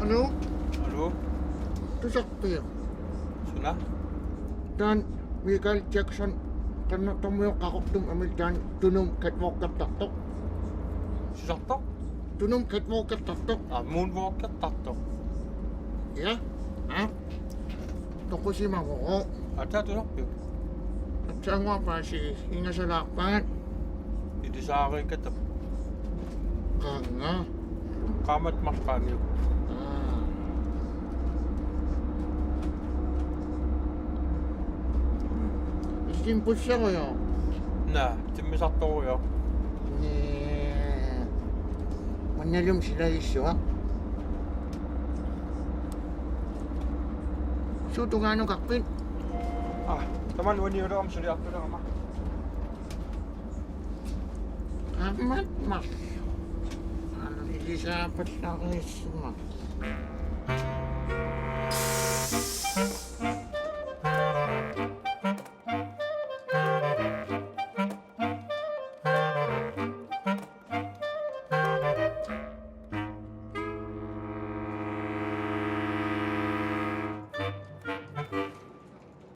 Hallo? Hallo? Du sagst dir, Sila? dan Michael Jackson, tanong yung kakoptum Amerikan, tunong catwalker taktok. Sijaktok? Tunong catwalker taktok. Moonwalker taktok. Ya? Ha? Tokushima ko. Ata tunok yun. At saan nga pa si Hinga sa Lakpan? Hindi sa akin katap. Kanga. Kamat mas kanyo. Ah. Isimpos siya ko yun. Na, timisakto ko yun. Ni... Manyalum sila isyo ha? Suto nga nung kakpin. Teman, wani udah om sudah aku udah mah. Amat mas. Ano, hindi sa apat na kalis mo.